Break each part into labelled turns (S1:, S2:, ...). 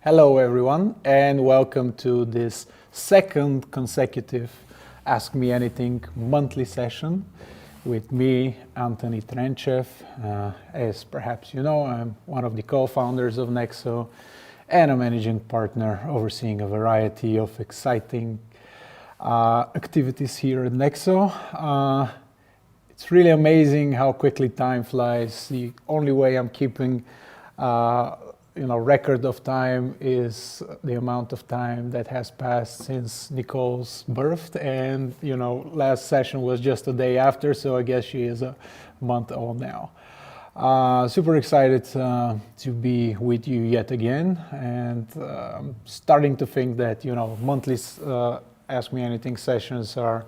S1: Hello everyone and welcome to this second consecutive Ask Me Anything monthly session with me, Antoni. As perhaps you know, I'm one of the co-founders of Nexo and a managing partner overseeing a variety of exciting activities here at Nexo. It's really amazing how quickly time flies. The only way I'm keeping record of time is the amount of time that has passed since Nicole's birth, and last session was just a day after, so I guess she is a month old now. Super excited to be with you yet again, and starting to think that monthly Ask Me Anything sessions are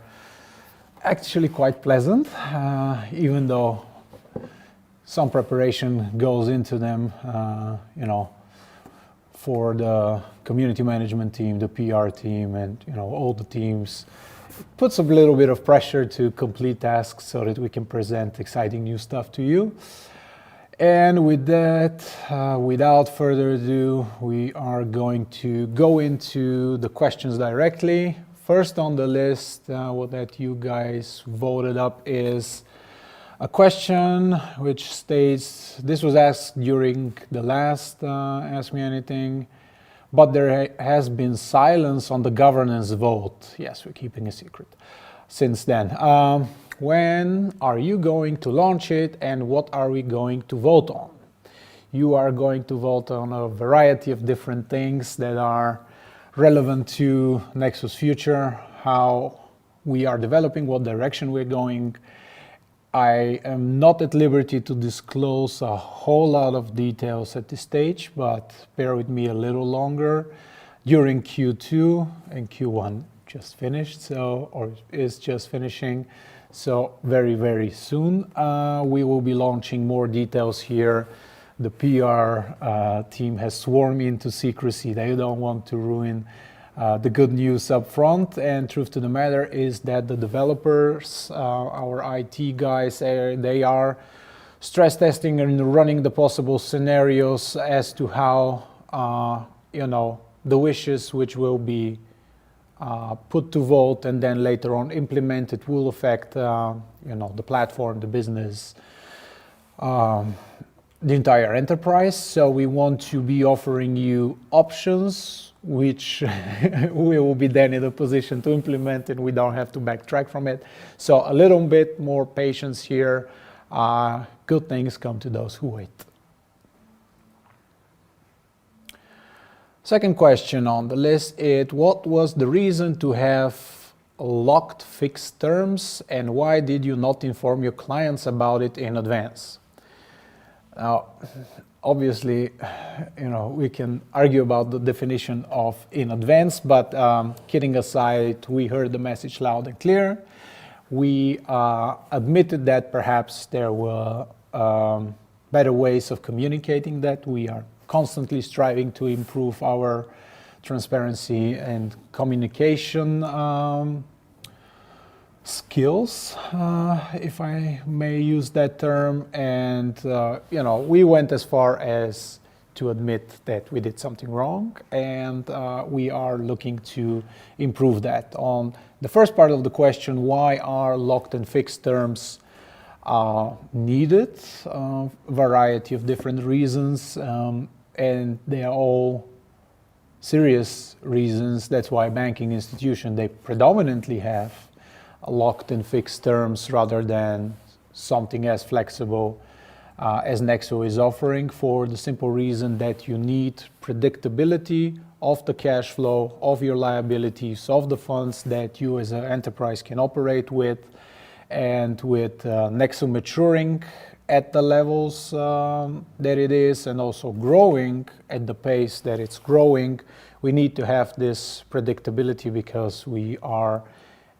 S1: actually quite pleasant, even though some preparation goes into them, for the community management team, the PR team, and all the teams. It puts a little bit of pressure to complete tasks so that we can present exciting new stuff to you. And with that, without further ado, we are going to go into the questions directly. First on the list, what that you guys voted up is a question which states, this was asked during the last Ask Me Anything, but there has been silence on the governance vote. Yes, we're keeping a secret since then. When are you going to launch it and what are we going to vote on? You are going to vote on a variety of different things that are relevant to Nexo's future, how we are developing, what direction we're going. I am not at liberty to disclose a whole lot of details at this stage, but bear with me a little longer. During Q2 and Q1 just finished, or is just finishing, so very, very soon we will be launching more details here. The PR team has sworn me into secrecy. They don't want to ruin the good news up front, and truth to the matter is that the developers, our IT guys, they are stress testing and running the possible scenarios as to how the wishes which will be put to vote and then later on implemented will affect the platform, the business, the entire enterprise. So we want to be offering you options which we will be then in a position to implement and we don't have to backtrack from it. So a little bit more patience here. Good things come to those who wait. Second question on the list is, what was the reason to have locked fixed terms and why did you not inform your clients about it in advance? Now, obviously, we can argue about the definition of in advance, but kidding aside, we heard the message loud and clear. We admitted that perhaps there were better ways of communicating that. We are constantly striving to improve our transparency and communication skills, if I may use that term, and we went as far as to admit that we did something wrong, and we are looking to improve that. On the first part of the question, why are locked and fixed terms needed? A variety of different reasons, and they are all serious reasons. That's why banking institutions, they predominantly have locked and fixed terms rather than something as flexible as Nexo is offering, for the simple reason that you need predictability of the cash flow, of your liabilities, of the funds that you as an enterprise can operate with. And with Nexo maturing at the levels that it is and also growing at the pace that it's growing, we need to have this predictability because we are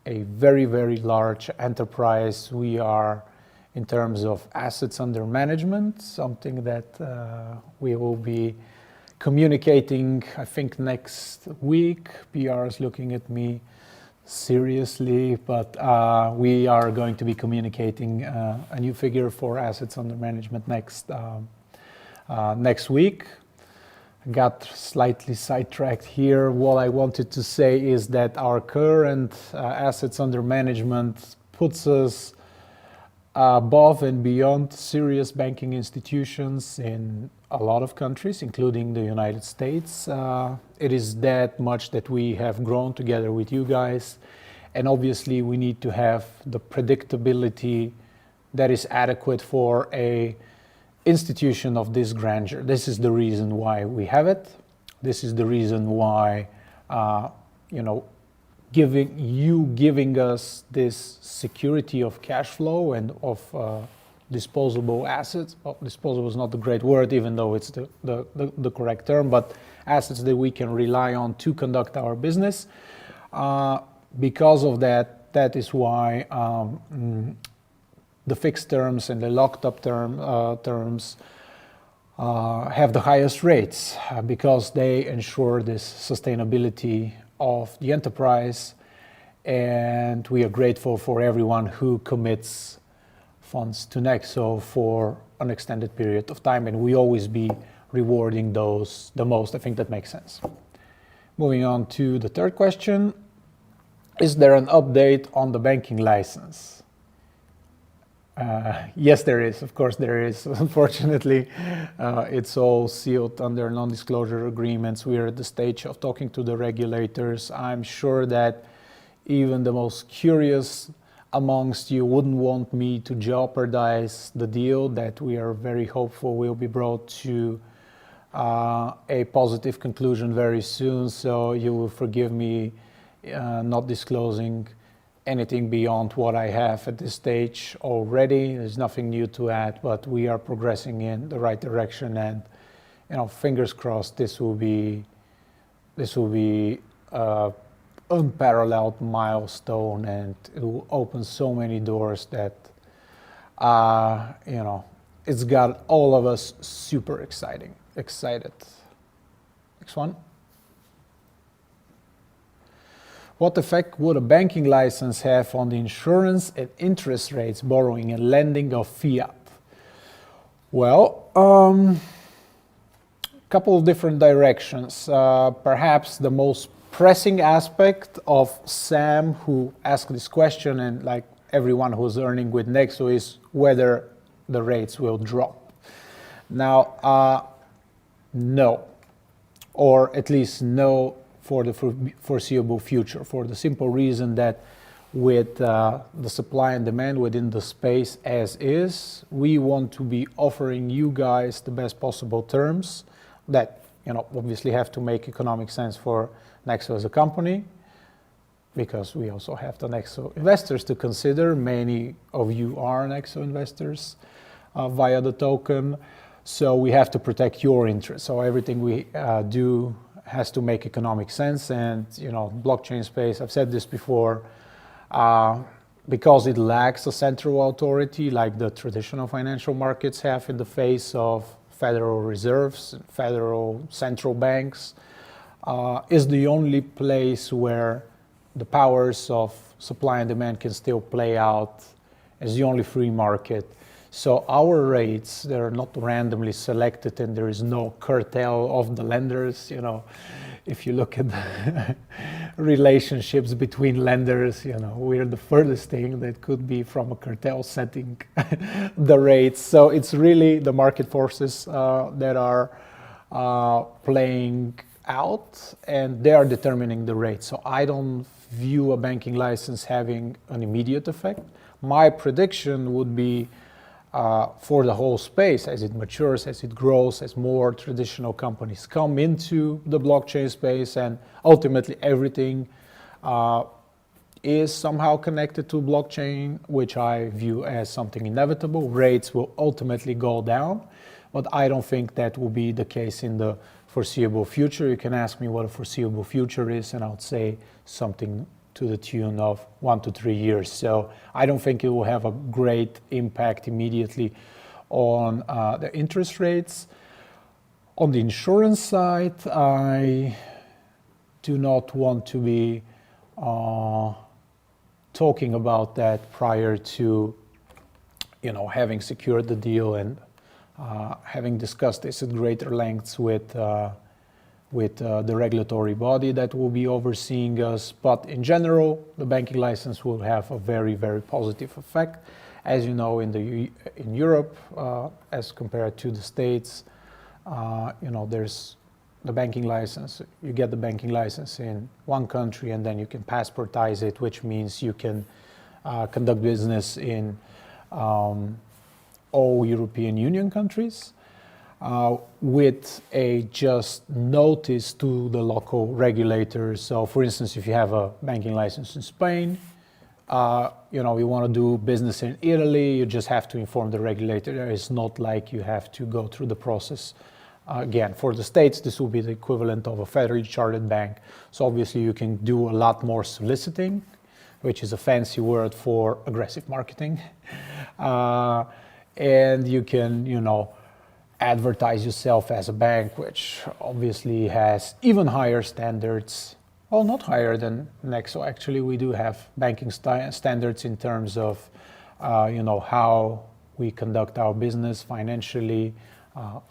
S1: a very, very large enterprise. We are, in terms of assets under management, something that we will be communicating, I think, next week. PR is looking at me seriously, but we are going to be communicating a new figure for assets under management next week. got slightly sidetracked here. What I wanted to say is that our current assets under management puts us above and beyond serious banking institutions in a lot of countries, including the United States. It is that much that we have grown together with you guys. And obviously we need to have the predictability that is adequate for a institution of this grandeur. This is the reason why we have it. This is the reason why, giving us this security of cash flow and of disposable assets. Well, disposable is not the great word, even though it's the correct term, but assets that we can rely on to conduct our business. Because of that, that is why the fixed terms and the locked up terms have the highest rates because they ensure this sustainability of the enterprise, and we are grateful for everyone who commits funds to Nexo for an extended period of time, and we always be rewarding those the most. I think that makes sense. Moving on to the third question. Is there an update on the banking license? Yes, there is. Of course, there is. Unfortunately, it's all sealed under non-disclosure agreements. We are at the stage of talking to the regulators. I'm sure that even the most curious amongst you wouldn't want me to jeopardize the deal that we are very hopeful will be brought to a positive conclusion very soon. So you will forgive me not disclosing anything beyond what I have at this stage already. There's nothing new to add, but we are progressing in the right direction, and fingers crossed this will be unparalleled milestone, and it will open so many doors that it's got all of us super excited. Next one. What effect would a banking license have on the insurance and interest rates, borrowing and lending of fiat? Well, a couple of different directions. Perhaps the most pressing aspect of Sam, who asked this question, and like everyone who's earning with Nexo, is whether the rates will drop. Now, no, or at least no for the foreseeable future, for the simple reason that with the supply and demand within the space as is, we want to be offering you guys the best possible terms that obviously have to make economic sense for Nexo as a company, because we also have the Nexo investors to consider. Many of you are Nexo investors via the token, so we have to protect your interests. So everything we do has to make economic sense, and blockchain space, I've said this before, because it lacks a central authority like the traditional financial markets have in the face of federal reserves, federal central banks, is the only place where the powers of supply and demand can still play out as the only free market. So our rates, they're not randomly selected, and there is no cartel of the lenders. If you look at the relationships between lenders, we're the furthest thing that could be from a cartel setting the rates. So it's really the market forces that are playing out, and they are determining the rate. So I don't view a banking license having an immediate effect. My prediction would be for the whole space, as it matures, as it grows, as more traditional companies come into the blockchain space, and ultimately everything is somehow connected to blockchain, which I view as something inevitable. Rates will ultimately go down, but I don't think that will be the case in the foreseeable future. You can ask me what a foreseeable future is, and I would say something to the tune of 1 to 3 years. So I don't think it will have a great impact immediately on the interest rates. On the insurance side, I do not want to be talking about that prior to having secured the deal and having discussed this at greater lengths with with the regulatory body that will be overseeing us. But in general, the banking license will have a very, very positive effect. As you know, in Europe, as compared to the States, there's the banking license. You get the banking license in one country, and then you can passportize it, which means you can conduct business in all European Union countries. With a just notice to the local regulators. So for instance, if you have a banking license in Spain, you want to do business in Italy, you just have to inform the regulator. It's not like you have to go through the process again. For the States, this will be the equivalent of a federally chartered bank. So obviously you can do a lot more soliciting, which is a fancy word for aggressive marketing. And you can, advertise yourself as a bank, which obviously has even higher standards. Well, not higher than Nexo. Actually, we do have banking standards in terms of, how we conduct our business financially,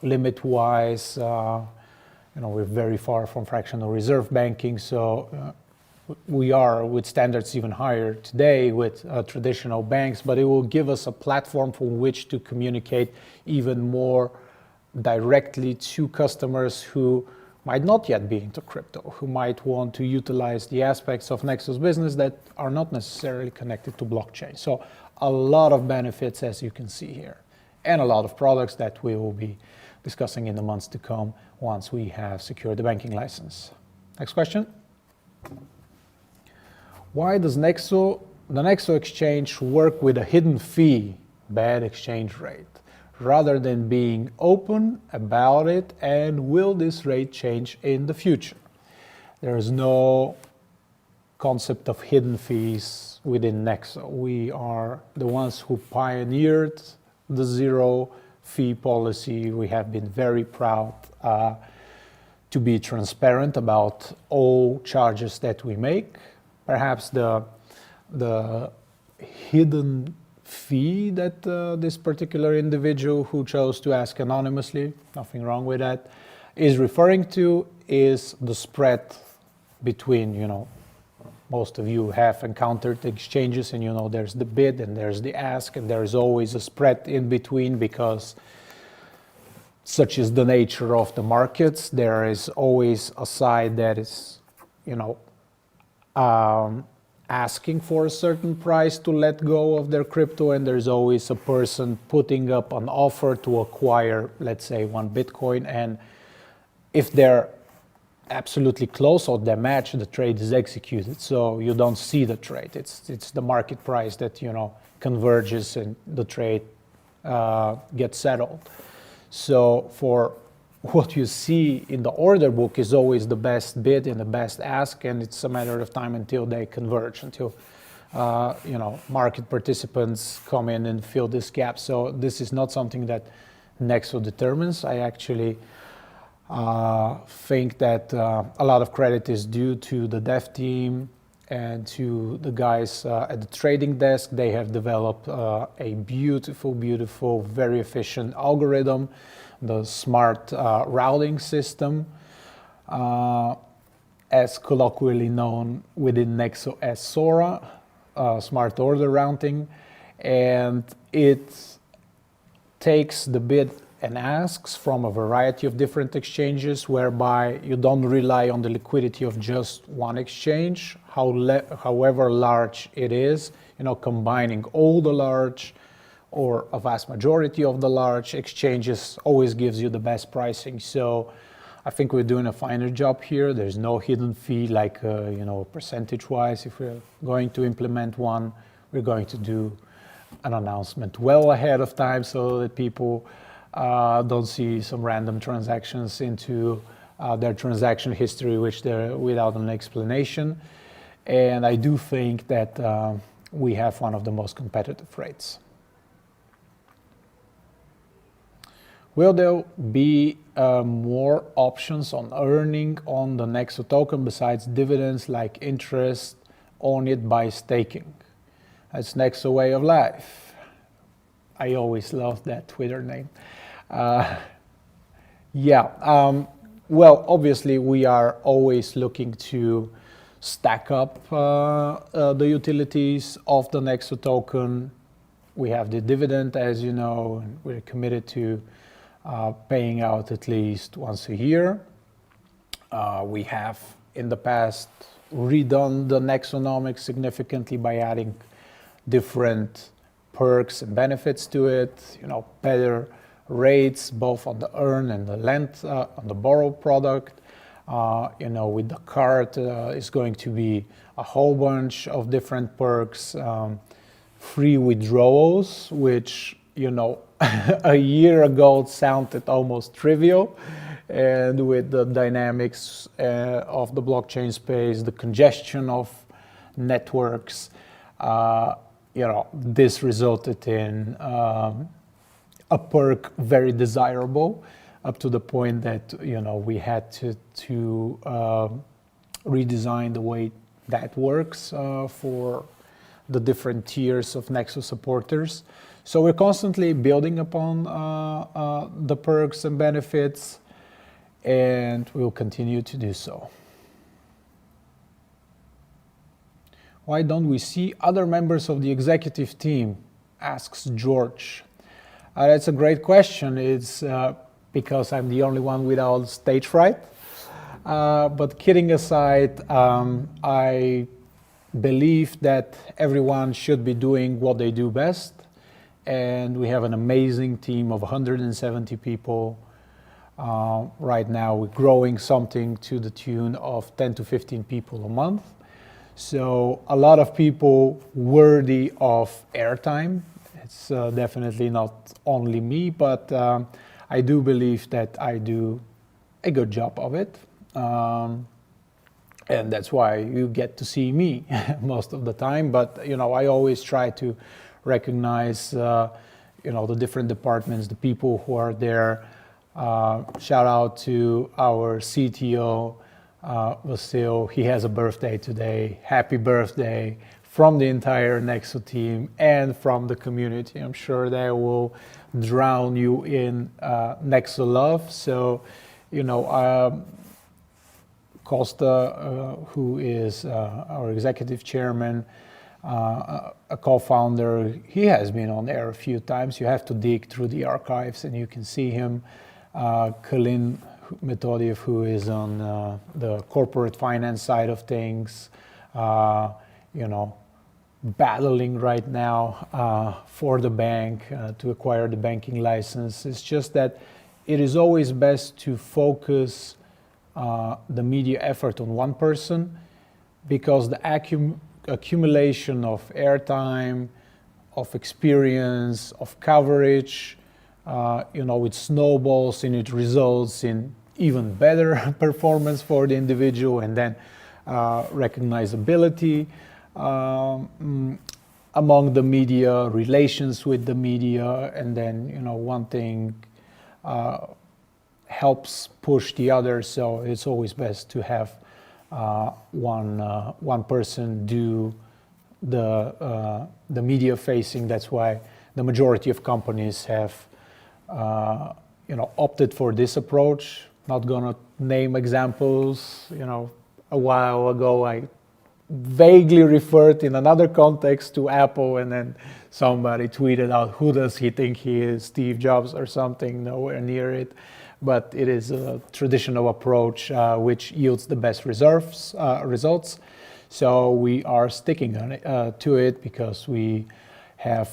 S1: limit-wise. We're very far from fractional reserve banking, so we are with standards even higher today with traditional banks, but it will give us a platform from which to communicate even more directly to customers who might not yet be into crypto, who might want to utilize the aspects of Nexo's business that are not necessarily connected to blockchain. So a lot of benefits, as you can see here, and a lot of products that we will be discussing in the months to come once we have secured the banking license. Next question. Why does the Nexo Exchange work with a hidden fee, bad exchange rate, rather than being open about it, and will this rate change in the future? There is no concept of hidden fees within Nexo. We are the ones who pioneered the zero fee policy. We have been very proud to be transparent about all charges that we make. Perhaps the hidden fee that this particular individual who chose to ask anonymously, nothing wrong with that, is referring to is the spread between, most of you have encountered exchanges and there's the bid and there's the ask, and there's always a spread in between because such is the nature of the markets. There is always a side that is, asking for a certain price to let go of their crypto, and there's always a person putting up an offer to acquire, let's say, 1 Bitcoin, and if they're absolutely close or they match, the trade is executed. So you don't see the trade. It's the market price that converges and the trade gets settled. So for what you see in the order book is always the best bid and the best ask, and it's a matter of time until they converge, until market participants come in and fill this gap. So this is not something that Nexo determines. I actually think that a lot of credit is due to the dev team and to the guys at the trading desk. They have developed a beautiful, very efficient algorithm, the smart routing system, as colloquially known within Nexo as SORA, smart order routing, and it takes the bid and asks from a variety of different exchanges, whereby you don't rely on the liquidity of just one exchange, however large it is, combining all the large or a vast majority of the large exchanges always gives you the best pricing. So I think we're doing a finer job here. There's no hidden fee like, percentage-wise. If we're going to implement one, we're going to do an announcement well ahead of time so that people don't see some random transactions into their transaction history, which they're without an explanation. And I do think that we have one of the most competitive rates. Will there be more options on earning on the Nexo token besides dividends like interest on it by staking? That's Nexo way of life. I always love that Twitter name. Well, obviously, we are always looking to stack up the utilities of the Nexo token. We have the dividend, as you know, and we're committed to paying out at least once a year. We have in the past redone the Nexonomics significantly by adding different perks and benefits to it, better rates both on the earn and the lend, on the borrow product. With the card is going to be a whole bunch of different perks, free withdrawals, which, a year ago sounded almost trivial. And with the dynamics of the blockchain space, the congestion of networks, this resulted in a perk very desirable, up to the point that we had to redesign the way that works for the different tiers of Nexo supporters. So we're constantly building upon the perks and benefits, and we'll continue to do so. Why don't we see other members of the executive team? Asks George. That's a great question. It's because I'm the only one without stage fright. But kidding aside, I believe that everyone should be doing what they do best. And we have an amazing team of 170 people. Right now, we're growing something to the tune of 10 to 15 people a month. So a lot of people worthy of airtime. It's definitely not only me, but I do believe that I do a good job of it. And that's why you get to see me most of the time. But, I always try to recognize, the different departments, the people who are there. Shout out to our CTO, Vasil. He has a birthday today. Happy birthday from the entire Nexo team and from the community. I'm sure they will drown you in Nexo love. So, Costa, who is our executive chairman, a co-founder, he has been on air a few times. You have to dig through the archives and you can see him. Kalin Metodiev, who is on the corporate finance side of things, battling right now for the bank to acquire the banking license. It's just that it is always best to focus the media effort on one person, because the accumulation of airtime, of experience, of coverage, it snowballs and it results in even better performance for the individual, and then recognizability among the media, relations with the media, and then one thing helps push the other. So it's always best to have one person do the media facing. That's why the majority of companies have opted for this approach. Not gonna name examples. A while ago I vaguely referred in another context to Apple, and then somebody tweeted out, "Who does he think he is, Steve Jobs or something?" Nowhere near it. But it is a traditional approach which yields the best results. So we are sticking on it, to it, because we have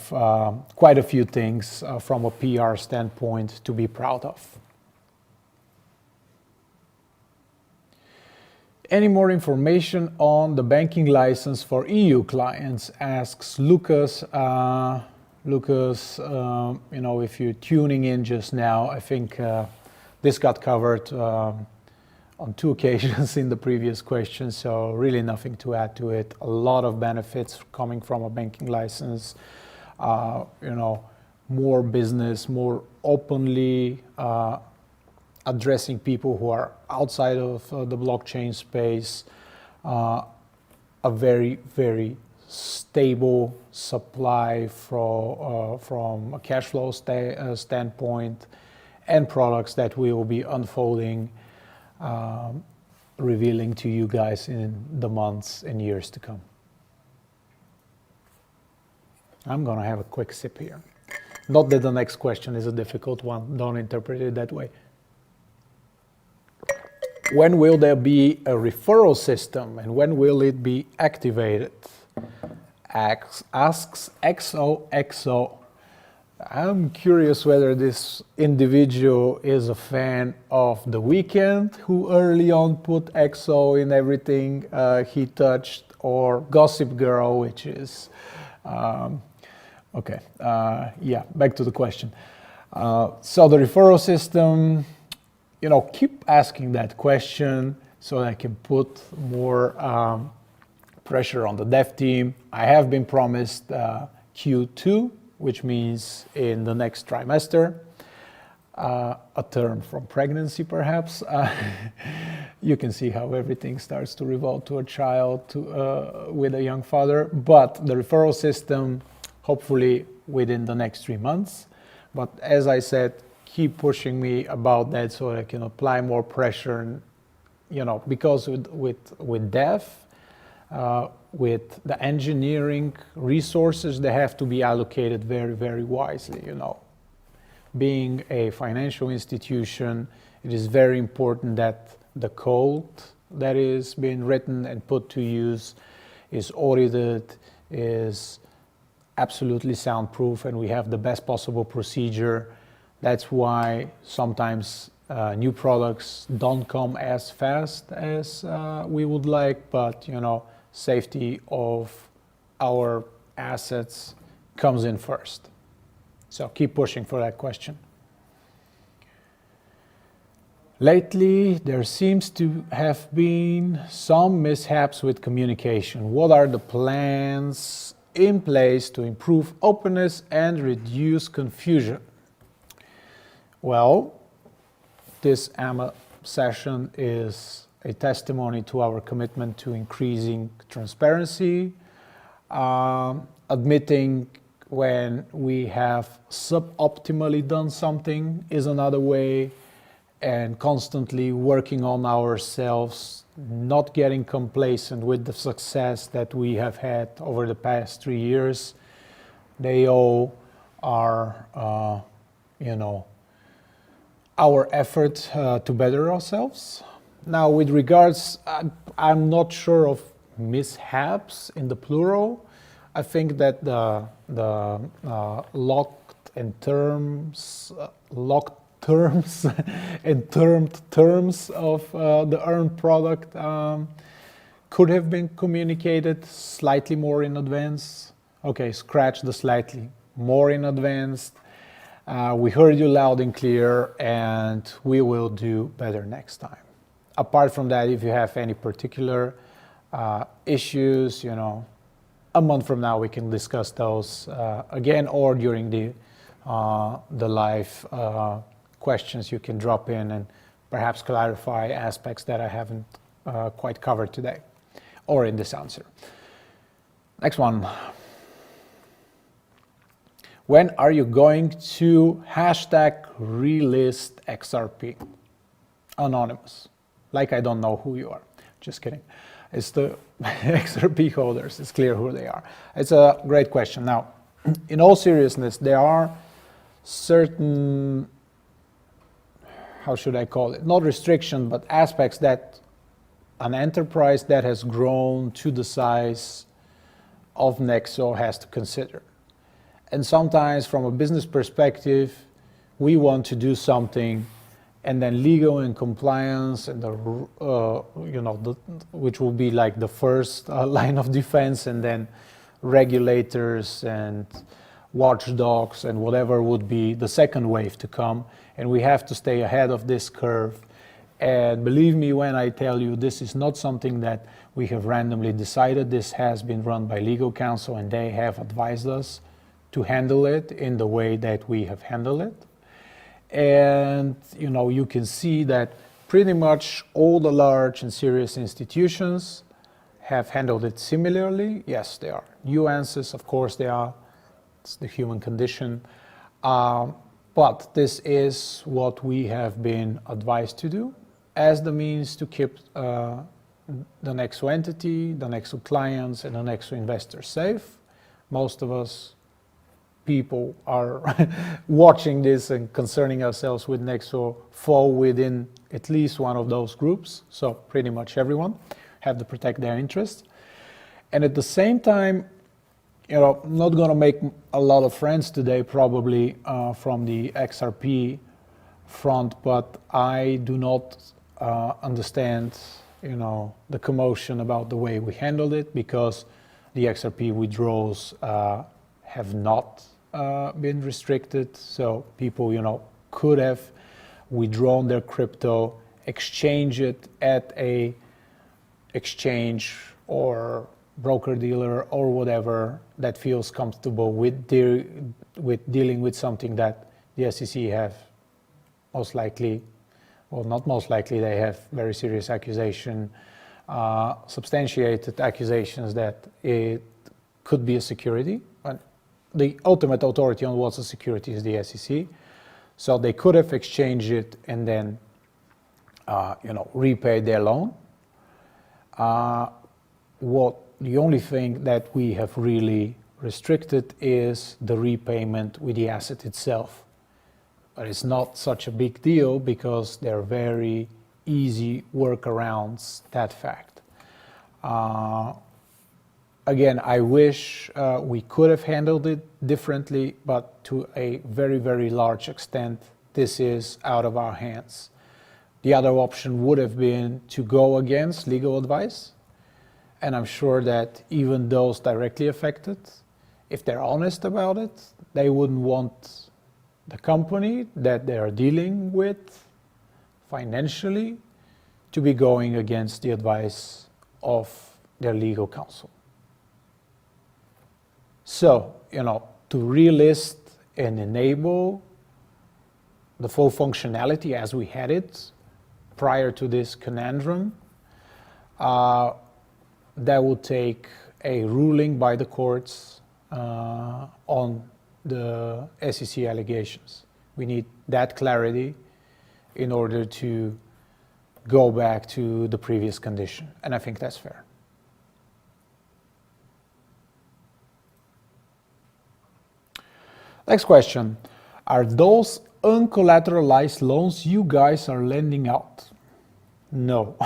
S1: quite a few things from a PR standpoint to be proud of. Any more information on the banking license for EU clients? Asks Lucas. Lucas, if you're tuning in just now, I think this got covered on 2 occasions in the previous question, so really nothing to add to it. A lot of benefits coming from a banking license. More business, more openly addressing people who are outside of the blockchain space, a very, very stable supply from a cash flow standpoint, and products that we will be unfolding revealing to you guys in the months and years to come. I'm going to have a quick sip here. Not that the next question is a difficult one. Don't interpret it that way. When will there be a referral system and when will it be activated? Asks XOXO. I'm curious whether this individual is a fan of The Weeknd, who early on put XO in everything he touched, or Gossip Girl, which is... okay, yeah, back to the question. So the referral system, you know, keep asking that question so that I can put more pressure on the dev team. I have been promised Q2, which means in the next trimester, a term from pregnancy perhaps. You can see how everything starts to revolve to a child with a young father, but the referral system, hopefully within the next 3 months. But as I said, keep pushing me about that so I can apply more pressure, and, you know, because with dev, with the engineering resources, they have to be allocated very, very wisely, you know. Being a financial institution, it is very important that the code that is being written and put to use is audited, is absolutely soundproof, and we have the best possible procedure. That's why sometimes new products don't come as fast as we would like, but, you know, safety of our assets comes in first. So keep pushing for that question. Lately, there seems to have been some mishaps with communication. What are the plans in place to improve openness and reduce confusion? Well, this AMA session is a testimony to our commitment to increasing transparency, admitting when we have suboptimally done something is another way, and constantly working on ourselves, not getting complacent with the success that we have had over the past 3 years. They all are, you know, our effort to better ourselves. Now, with regards, I'm not sure of mishaps in the plural. I think that the locked terms and termed terms of the earned product could have been communicated slightly more in advance. Okay, scratch the slightly more in advance. We heard you loud and clear, and we will do better next time. Apart from that, if you have any particular issues, you know, a month from now we can discuss those again, or during the live questions you can drop in and perhaps clarify aspects that I haven't quite covered today or in this answer. Next one. When are you going to hashtag RelistXRP? Anonymous. Like I don't know who you are. Just kidding. It's the XRP holders. It's clear who they are. It's a great question. Now, in all seriousness, there are certain, how should I call it? Not restriction, but aspects that an enterprise that has grown to the size of Nexo has to consider. And sometimes from a business perspective, we want to do something, and then legal and compliance and the, you know, which will be like the first line of defense, and then regulators and watchdogs and whatever would be the second wave to come. And we have to stay ahead of this curve. And believe me when I tell you, this is not something that we have randomly decided. This has been run by legal counsel, and they have advised us to handle it in the way that we have handled it. And, you know, you can see that pretty much all the large and serious institutions have handled it similarly. Yes, there are nuances, of course there are. It's the human condition. But this is what we have been advised to do. as the means to keep the Nexo entity, the Nexo clients, and the Nexo investors safe. Most of us people are watching this and concerning ourselves with Nexo fall within at least one of those groups. So pretty much everyone have to protect their interests. And at the same time, I'm not going to make a lot of friends today probably from the XRP front, but I do not understand the commotion about the way we handled it, because the XRP withdrawals have not been restricted. So people could have withdrawn their crypto, exchange it at a exchange or broker dealer or whatever that feels comfortable with dealing with something that the SEC have most likely, well, not most likely, they have very serious substantiated accusations that it could be a security. But the ultimate authority on what's a security is the SEC. So they could have exchanged it and then, repaid their loan. The only thing that we have really restricted is the repayment with the asset itself. But it's not such a big deal because they're very easy workarounds, that fact. Again, I wish we could have handled it differently, but to a very, very large extent, this is out of our hands. The other option would have been to go against legal advice. And I'm sure that even those directly affected, if they're honest about it, they wouldn't want the company that they're dealing with financially to be going against the advice of their legal counsel. So, to relist and enable the full functionality as we had it prior to this conundrum, that would take a ruling by the courts on the SEC allegations. We need that clarity in order to go back to the previous condition, and I think that's fair. Next question. Are those uncollateralized loans you guys are lending out? No.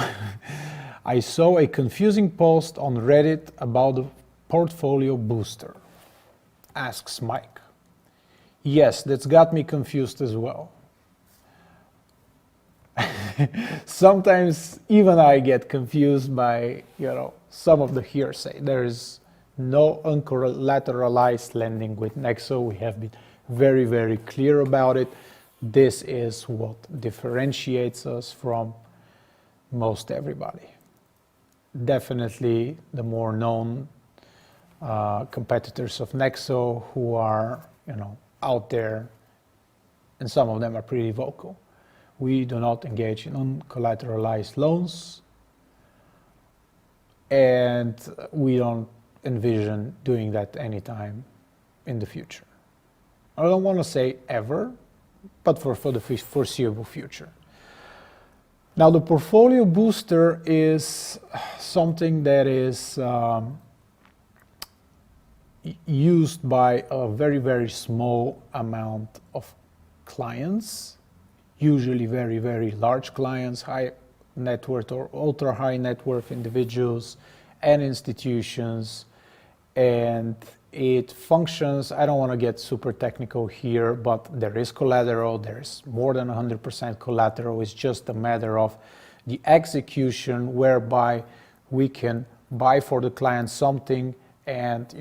S1: I saw a confusing post on Reddit about the portfolio booster, asks Mike. Yes, that's got me confused as well. Sometimes even I get confused by, some of the hearsay. There is no uncollateralized lending with Nexo. We have been very, very clear about it. This is what differentiates us from most everybody. Definitely the more known competitors of Nexo who are, out there, and some of them are pretty vocal. We do not engage in uncollateralized loans, and we don't envision doing that anytime in the future. I don't want to say ever, but for the foreseeable future. Now, the portfolio booster is something that is used by a very, very small amount of clients, usually very, very large clients, high net worth or ultra high net worth individuals and institutions. And it functions, I don't want to get super technical here, but there is collateral, there's more than 100% collateral. It's just a matter of the execution whereby we can buy for the client something and,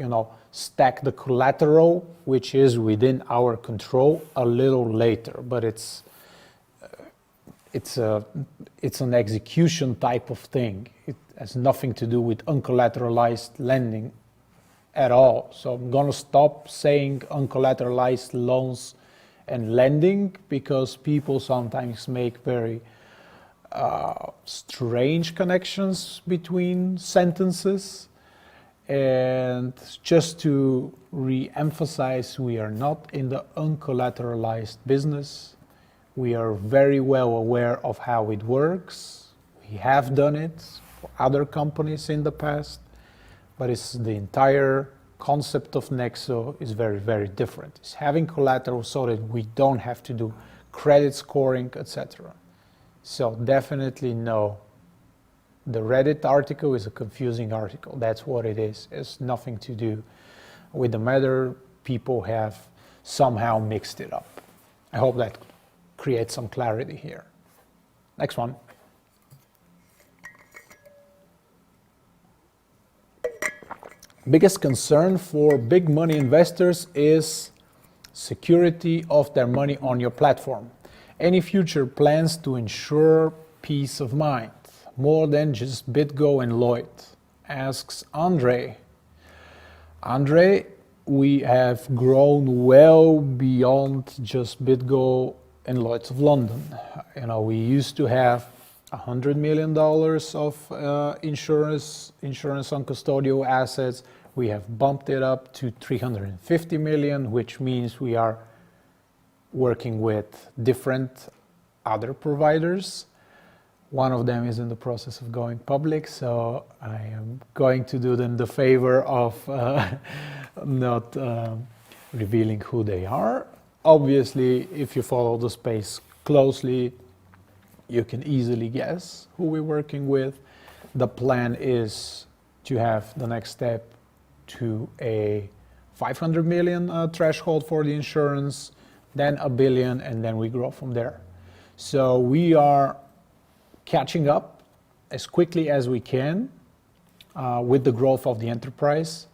S1: stack the collateral, which is within our control, a little later. But it's an execution type of thing. It has nothing to do with uncollateralized lending at all. So I'm going to stop saying uncollateralized loans and lending, because people sometimes make very strange connections between sentences. And just to re-emphasize, we are not in the uncollateralized business. We are very well aware of how it works. We have done it for other companies in the past, but it's the entire concept of Nexo is very, very different. It's having collateral so that we don't have to do credit scoring, etc. So definitely no. The Reddit article is a confusing article. That's what it is. It's nothing to do with the matter. People have somehow mixed it up. I hope that creates some clarity here. Next one. Biggest concern for big money investors is security of their money on your platform. Any future plans to ensure peace of mind? More than just BitGo and Lloyd, asks Andre. Andre, we have grown well beyond just BitGo and Lloyd's of London. You know, we used to have $100 million of insurance on custodial assets. We have bumped it up to 350 million, which means we are working with different other providers. One of them is in the process of going public, so I am going to do them the favor of not revealing who they are. Obviously, if you follow the space closely, you can easily guess who we're working with. The plan is to have the next step to a 500 million threshold for the insurance, then a billion, and then we grow from there. So we are catching up as quickly as we can with the growth of the enterprise.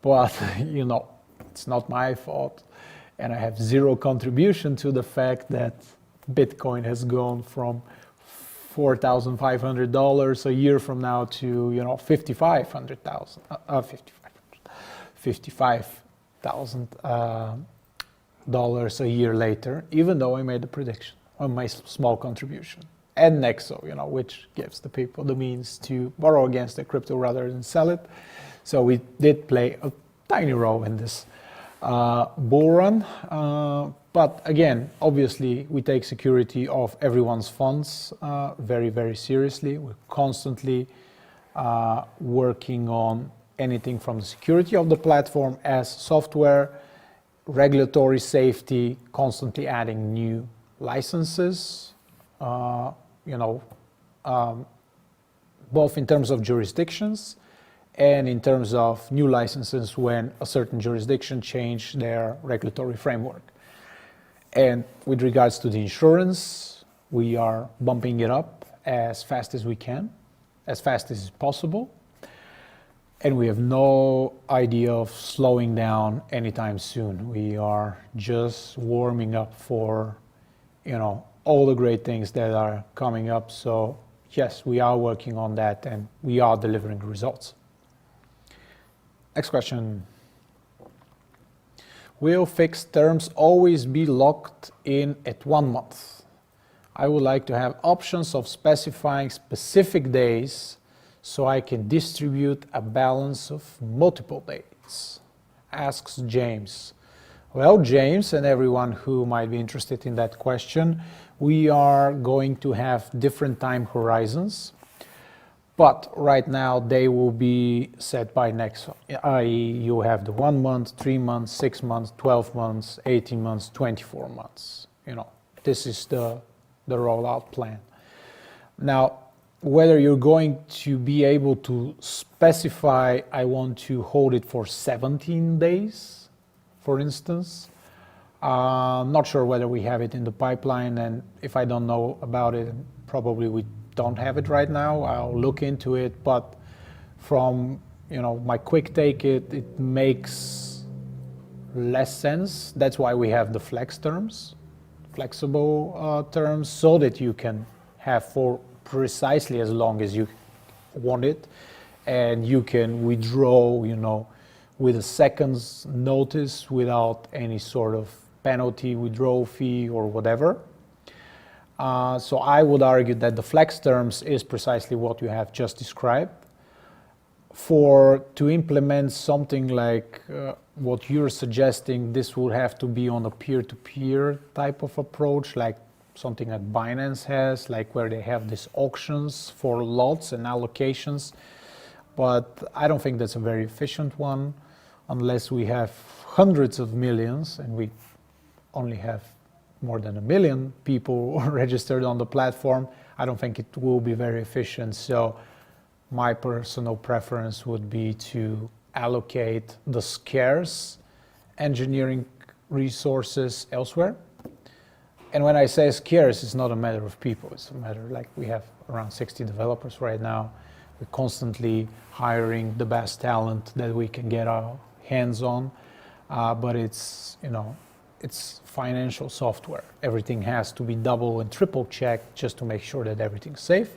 S1: But, you know, it's not my fault. And I have zero contribution to the fact that Bitcoin has gone from $4,500 a year from now to, you know, $55,000 a year later, even though I made a prediction on my small contribution. And Nexo, you know, which gives the people the means to borrow against the crypto rather than sell it. So we did play a tiny role in this bull run. But again, obviously, we take security of everyone's funds very, very seriously. We're constantly working on anything from the security of the platform as software, regulatory safety, constantly adding new licenses, both in terms of jurisdictions and in terms of new licenses when a certain jurisdiction changed their regulatory framework. And with regards to the insurance, we are bumping it up as fast as we can, as fast as possible. And we have no idea of slowing down anytime soon. We are just warming up for, you know, all the great things that are coming up. So yes, we are working on that and we are delivering results. Next question. Will fixed terms always be locked in at 1 month? I would like to have options of specifying specific days so I can distribute a balance of multiple dates, asks James. Well, James and everyone who might be interested in that question, we are going to have different time horizons, but right now they will be set by Nexo, i.e. you have the 1 month, 3 months, 6 months, 12 months, 18 months, 24 months. You know, this is the rollout plan. Now, whether you're going to be able to specify, I want to hold it for 17 days, for instance. Not sure whether we have it in the pipeline, and if I don't know about it, probably we don't have it right now. I'll look into it, but from, you know, my quick take, it makes less sense. That's why we have the flex terms, flexible terms, so that you can have for precisely as long as you want it, and you can withdraw, you know, with a second's notice without any sort of penalty, withdrawal fee or whatever. So I would argue that the flex terms is precisely what you have just described. to implement something like what you're suggesting, this would have to be on a peer-to-peer type of approach, like something that Binance has, like where they have these auctions for lots and allocations. But I don't think that's a very efficient one, unless we have hundreds of millions, and we only have more than 1 million people registered on the platform. I don't think it will be very efficient. So my personal preference would be to allocate the scarce engineering resources elsewhere. And when I say scarce, it's not a matter of people. It's a matter, like, we have around 60 developers right now. We're constantly hiring the best talent that we can get our hands on. But it's, you know, it's financial software. Everything has to be double and triple checked just to make sure that everything's safe.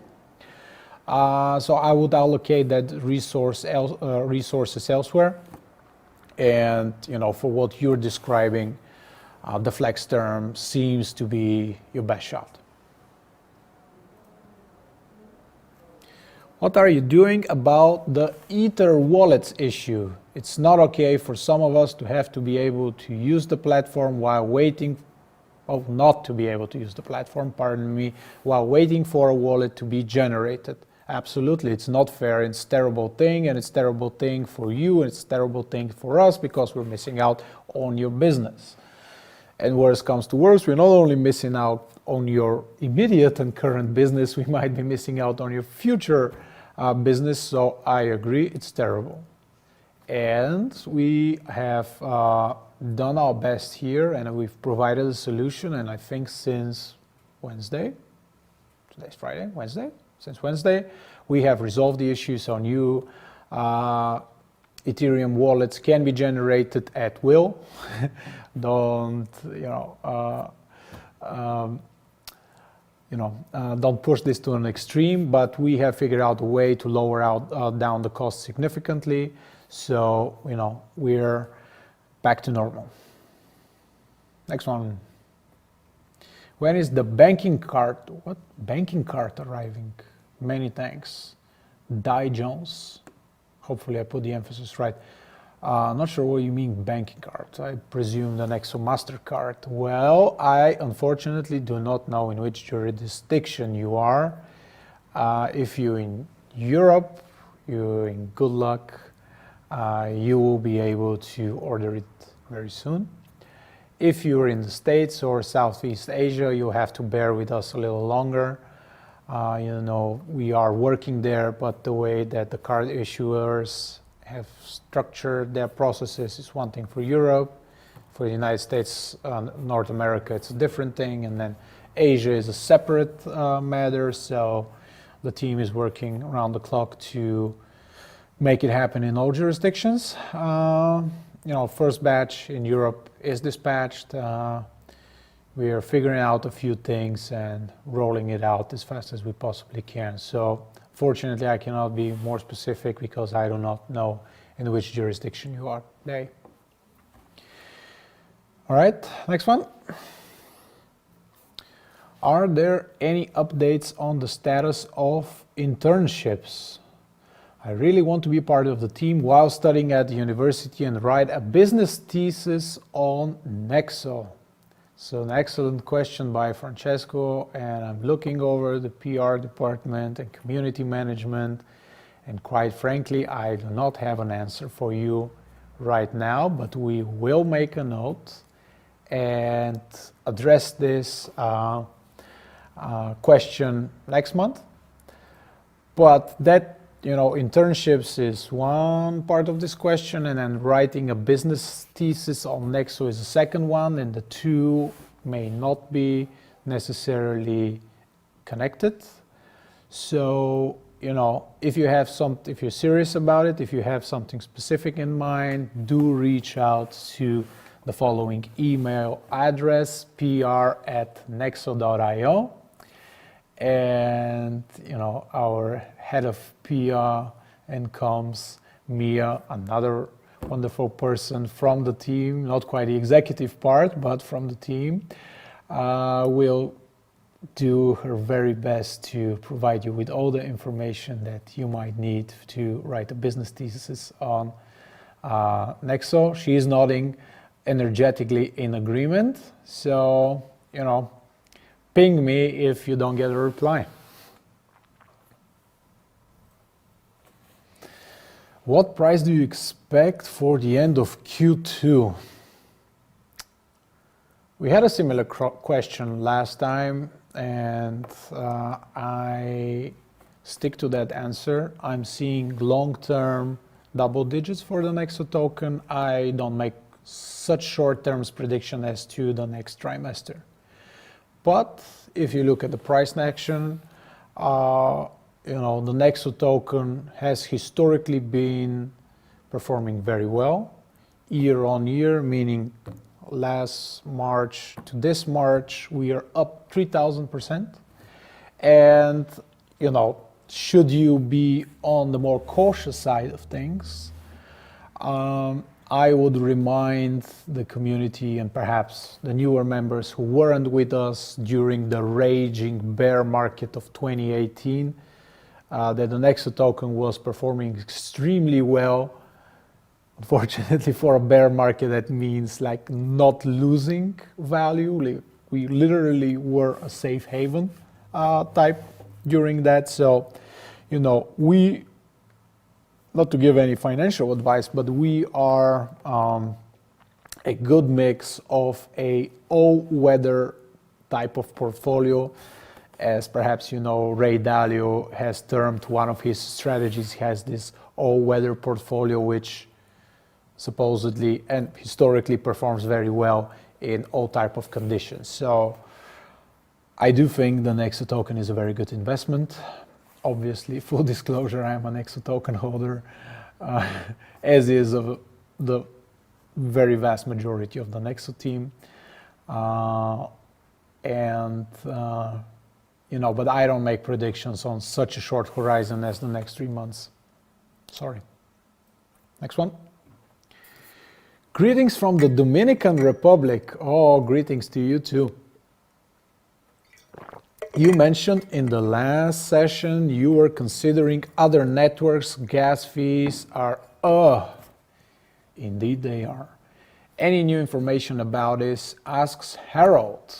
S1: So I would allocate that resources elsewhere. And, you know, for what you're describing, the flex term seems to be your best shot. What are you doing about the Ether wallets issue? It's not okay for some of us to have to be able to use the platform while waiting, not to be able to use the platform, pardon me, while waiting for a wallet to be generated. Absolutely, it's not fair. It's a terrible thing, and it's a terrible thing for you, and it's a terrible thing for us because we're missing out on your business. And worse comes to worse, we're not only missing out on your immediate and current business, we might be missing out on your future business. So I agree, it's terrible. And we have done our best here, and we've provided a solution. And I think since Wednesday, today's Friday, Wednesday? Since Wednesday, we have resolved the issue. So new Ethereum wallets can be generated at will. Don't, don't push this to an extreme, but we have figured out a way to lower down the cost significantly. So, you know, we're back to normal. Next one. When is the banking card? What banking card arriving? Many thanks. Di Jones. Hopefully I put the emphasis right. Not sure what you mean banking card. I presume the Nexo MasterCard. Well, I unfortunately do not know in which jurisdiction you are. If you're in Europe, you're in good luck. You will be able to order it very soon. If you're in the States or Southeast Asia, you'll have to bear with us a little longer. We are working there, but the way that the card issuers have structured their processes is one thing for Europe. For the United States, North America, it's a different thing. And then Asia is a separate matter. So the team is working around the clock to make it happen in all jurisdictions. First batch in Europe is dispatched. We are figuring out a few things and rolling it out as fast as we possibly can. So fortunately, I cannot be more specific because I do not know in which jurisdiction you are today. All right, next one. Are there any updates on the status of internships? I really want to be part of the team while studying at the university and write a business thesis on Nexo. So an excellent question by Francesco, and I'm looking over the PR department and community management, and quite frankly, I do not have an answer for you right now, but we will make a note and address this question next month. But that, internships is one part of this question, and then writing a business thesis on Nexo is the second one, and the two may not be necessarily connected. So, if you're serious about it, if you have something specific in mind, do reach out to the following email address, pr@nexo.io. And, our head of PR and comms, Mia, another wonderful person from the team, not quite the executive part, but from the team, will do her very best to provide you with all the information that you might need to write a business thesis on Nexo. She is nodding energetically in agreement. So, ping me if you don't get a reply. What price do you expect for the end of Q2? We had a similar question last time, and I stick to that answer. I'm seeing long-term double digits for the Nexo token. I don't make such short-term prediction as to the next trimester. But if you look at the price action, the Nexo token has historically been performing very well year on year, meaning last March to this March, we are up 3,000%. And, should you be on the more cautious side of things, I would remind the community and perhaps the newer members who weren't with us during the raging bear market of 2018, that the Nexo token was performing extremely well. Unfortunately, for a bear market, that means like not losing value. We literally were a safe haven type during that. So, we, not to give any financial advice, but we are a good mix of a all-weather type of portfolio. As perhaps Ray Dalio has termed one of his strategies. He has this all-weather portfolio, which supposedly and historically performs very well in all type of conditions. So I do think the Nexo token is a very good investment. Obviously, full disclosure, I am a Nexo token holder, as is the very vast majority of the Nexo team. But I don't make predictions on such a short horizon as the next 3 months. Sorry. Next one. Greetings from the Dominican Republic. Oh, greetings to you too. You mentioned in the last session you were considering other networks. Gas fees are, indeed they are. Any new information about this? Asks Harold.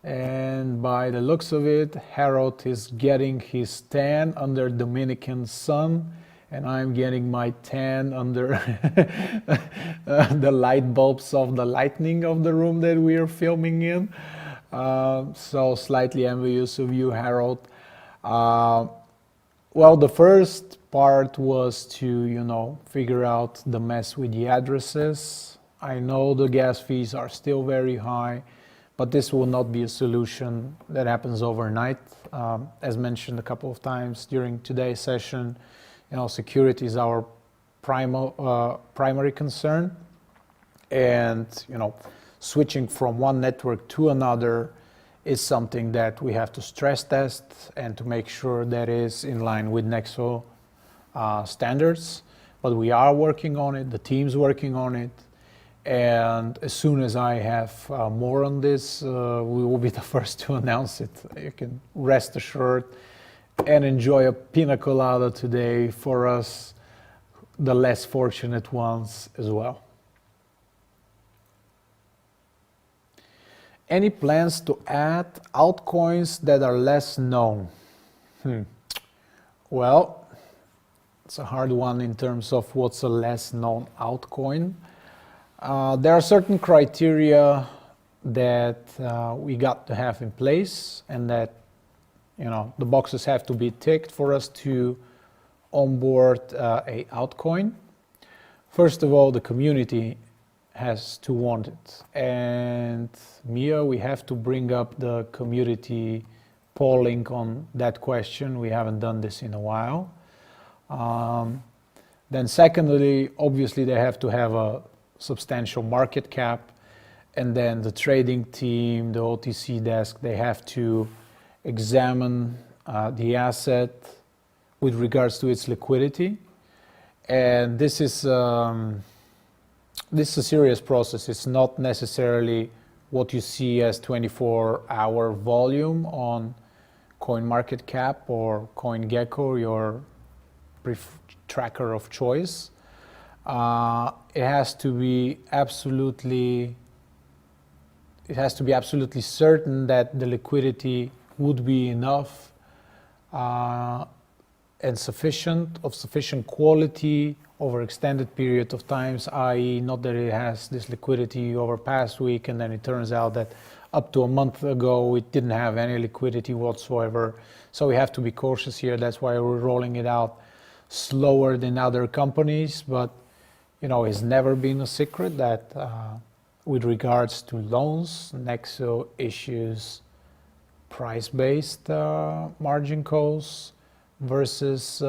S1: And by the looks of it, Harold is getting his tan under Dominican sun, and I'm getting my tan under the light bulbs of the lighting of the room that we are filming in. So slightly envious of you, Harold. Well, the first part was to, figure out the mess with the addresses. I know the gas fees are still very high, but this will not be a solution that happens overnight. As mentioned a couple of times during today's session, security is our primary concern. And, switching from one network to another is something that we have to stress test and to make sure that is in line with Nexo standards. But we are working on it, the team's working on it. And as soon as I have more on this, we will be the first to announce it. You can rest assured and enjoy a pina colada today for us, the less fortunate ones as well. Any plans to add altcoins that are less known? Well, it's a hard one in terms of what's a less known altcoin. There are certain criteria that we got to have in place, and that the boxes have to be ticked for us to onboard a altcoin. First of all, the community has to want it. And Mia, we have to bring up the community polling on that question. We haven't done this in a while. Then secondly, obviously they have to have a substantial market cap, and then the trading team, the OTC desk, they have to examine the asset with regards to its liquidity. And this is a serious process. It's not necessarily what you see as 24-hour volume on CoinMarketCap or CoinGecko, your tracker of choice. It has to be absolutely certain that the liquidity would be enough and sufficient quality over extended period of times, i.e. not that it has this liquidity over past week and then it turns out that up to a month ago it didn't have any liquidity whatsoever. So we have to be cautious here. That's why we're rolling it out slower than other companies. But it's never been a secret that with regards to loans, Nexo issues price-based margin calls versus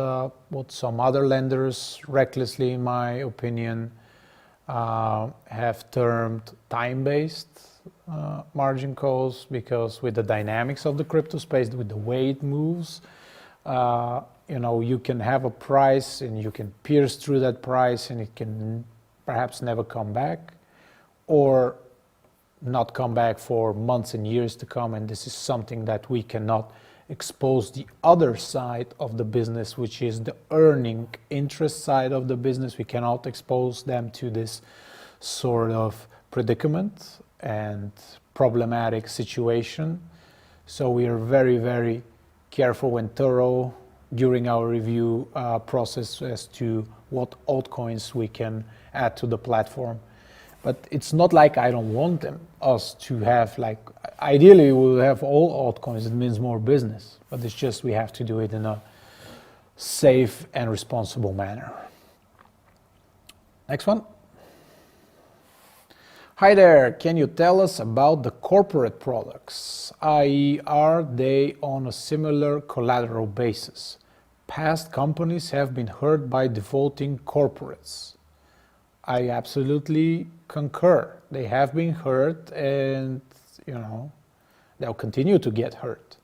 S1: what some other lenders recklessly, in my opinion, have termed time-based margin calls, because with the dynamics of the crypto space, with the way it moves, you can have a price and you can pierce through that price and it can perhaps never come back, or not come back for months and years to come. And this is something that we cannot expose the other side of the business, which is the earning interest side of the business. We cannot expose them to this sort of predicament and problematic situation. So we are very, very careful and thorough during our review process as to what altcoins we can add to the platform. But it's not like I don't want us to have, ideally we will have all altcoins. It means more business, but it's just we have to do it in a safe and responsible manner. Next one. Hi there, can you tell us about the corporate products, i.e. are they on a similar collateral basis? Past companies have been hurt by defaulting corporates. I absolutely concur. They have been hurt and, they'll continue to get hurt.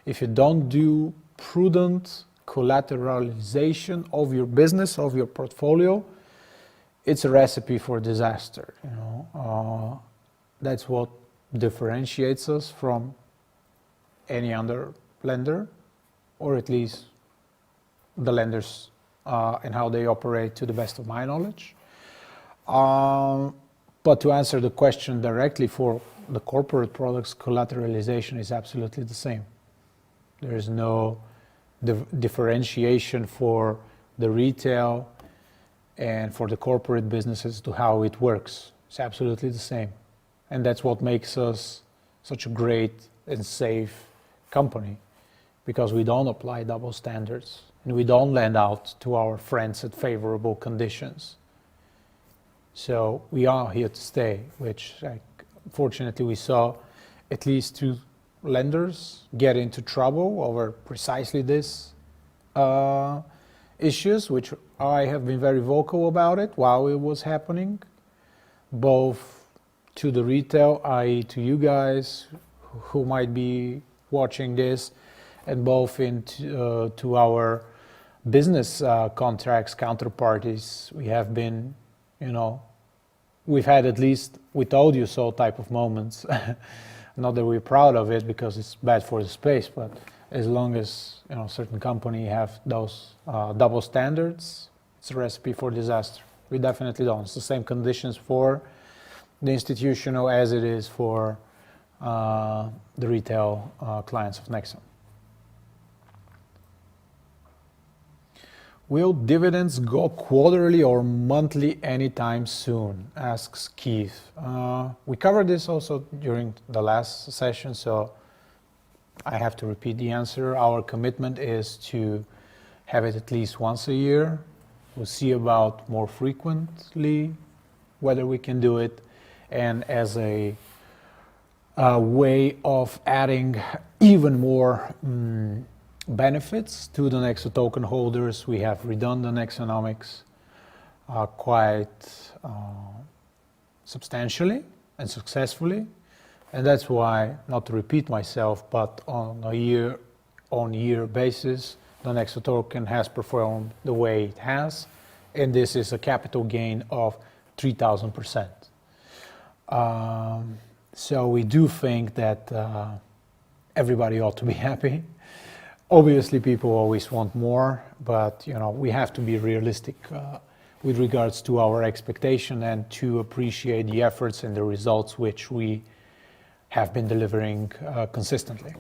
S1: If you don't do prudent collateralization of your business, of your portfolio, it's a recipe for disaster. That's what differentiates us from any other lender, or at least the lenders and how they operate, to the best of my knowledge. But to answer the question directly, for the corporate products, collateralization is absolutely the same. There is no differentiation for the retail and for the corporate businesses to how it works. It's absolutely the same. And that's what makes us such a great and safe company, because we don't apply double standards and we don't lend out to our friends at favorable conditions. So we are here to stay, which fortunately we saw at least 2 lenders get into trouble over precisely this issues, which I have been very vocal about it while it was happening, both to the retail, i.e. to you guys who might be watching this, and both to our business contracts counterparties. We have been, we've had at least "we told you so" type of moments. Not that we're proud of it because it's bad for the space, but as long as certain company have those double standards, it's a recipe for disaster. We definitely don't. It's the same conditions for the institutional as it is for the retail clients of Nexo. Will dividends go quarterly or monthly anytime soon? Asks Keith. We covered this also during the last session, so I have to repeat the answer. Our commitment is to have it at least once a year. We'll see about more frequently whether we can do it, and as a way of adding even more benefits to the Nexo token holders, we have redone the Nexonomics quite substantially and successfully. And that's why, not to repeat myself, but on a year-on-year basis, the Nexo token has performed the way it has, and this is a capital gain of 3,000%. So we do think that everybody ought to be happy. Obviously, people always want more, but we have to be realistic with regards to our expectation and to appreciate the efforts and the results which we have been delivering consistently.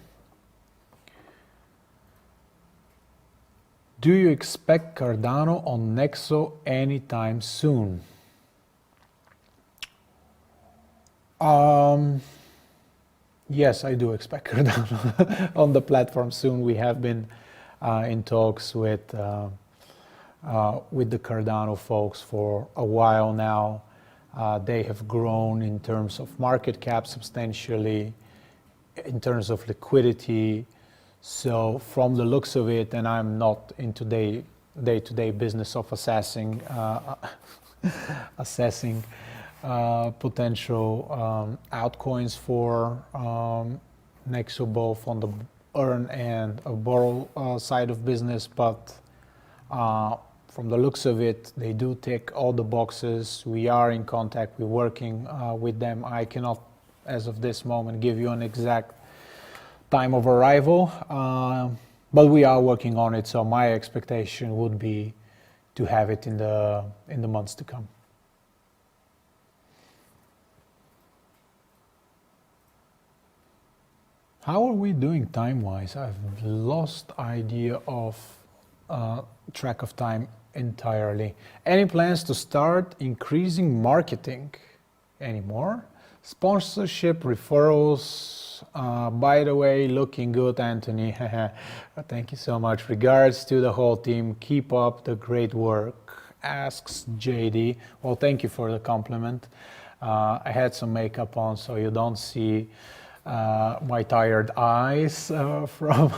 S1: Do you expect Cardano on Nexo anytime soon? Yes, I do expect Cardano on the platform soon. We have been in talks with the Cardano folks for a while now. They have grown in terms of market cap substantially, in terms of liquidity. So from the looks of it, and I'm not into day-to-day business of assessing potential altcoins for Nexo, both on the earn and borrow side of business, but from the looks of it, they do tick all the boxes. We are in contact, we're working with them. I cannot, as of this moment, give you an exact time of arrival, but we are working on it, so my expectation would be to have it in the months to come. How are we doing time-wise? I've lost idea of track of time entirely. Any plans to start increasing marketing anymore? Sponsorship, referrals, by the way, looking good, Antoni. Thank you so much. Regards to the whole team. Keep up the great work, asks JD. Well, thank you for the compliment. I had some makeup on, so you don't see my tired eyes from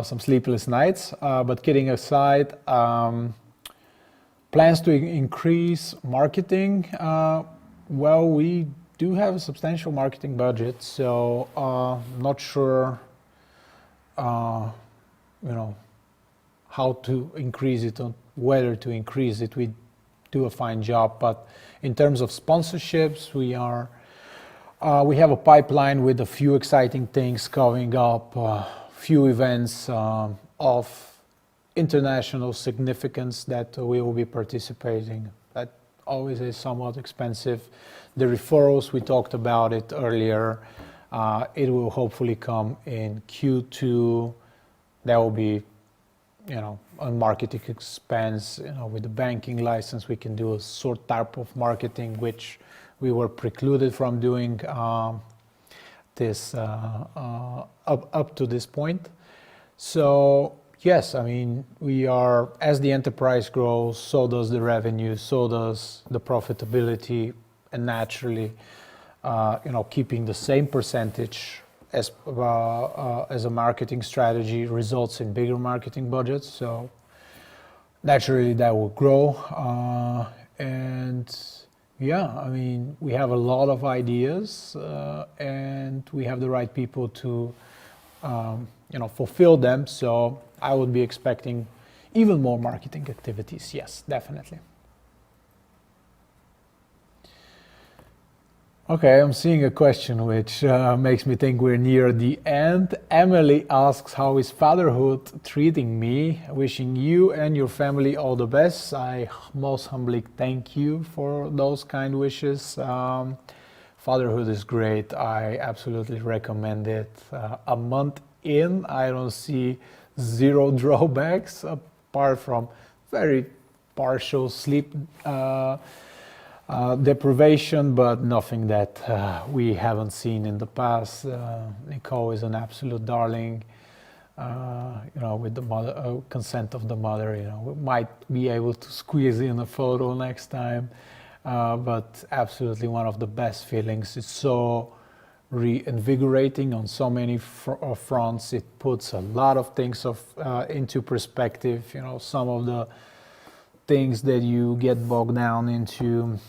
S1: some sleepless nights, but kidding aside, plans to increase marketing. Well, we do have a substantial marketing budget, so not sure how to increase it or whether to increase it. We do a fine job, but in terms of sponsorships, we have a pipeline with a few exciting things coming up, few events of international significance that we will be participating. That always is somewhat expensive. The referrals, we talked about it earlier. It will hopefully come in Q2. That will be, a marketing expense. With the banking license, we can do a sort type of marketing, which we were precluded from doing this up to this point. So yes, we are, as the enterprise grows, so does the revenue, so does the profitability, and naturally, keeping the same percentage as a marketing strategy results in bigger marketing budgets. So naturally, that will grow, and yeah, we have a lot of ideas, and we have the right people to, fulfill them. So I would be expecting even more marketing activities. Yes, definitely. Okay, I'm seeing a question which makes me think we're near the end. Emily asks, how is fatherhood treating me? Wishing you and your family all the best. I most humbly thank you for those kind wishes. Fatherhood is great. I absolutely recommend it. A month in, I don't see zero drawbacks apart from very partial sleep deprivation, but nothing that we haven't seen in the past. Nicole is an absolute darling. With the mother consent of the mother, we might be able to squeeze in a photo next time, but absolutely one of the best feelings. It's so reinvigorating on so many fronts. It puts a lot of things into perspective. Some of the things that you get bogged down into,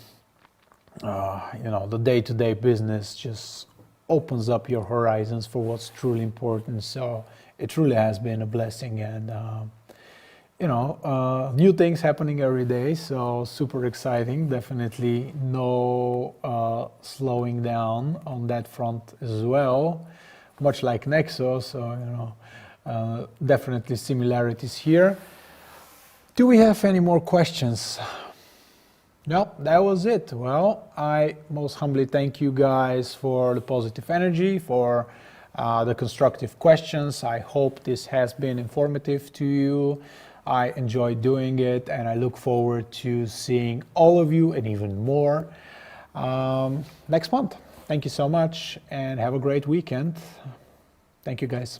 S1: the day-to-day business just opens up your horizons for what's truly important. So it truly has been a blessing, and new things happening every day, so super exciting. Definitely no slowing down on that front as well, much like Nexo. So definitely similarities here. Do we have any more questions? No, that was it. Well, I most humbly thank you guys for the positive energy, for the constructive questions. I hope this has been informative to you. I enjoy doing it, and I look forward to seeing all of you and even more next month. Thank you so much, and have a great weekend. Thank you, guys.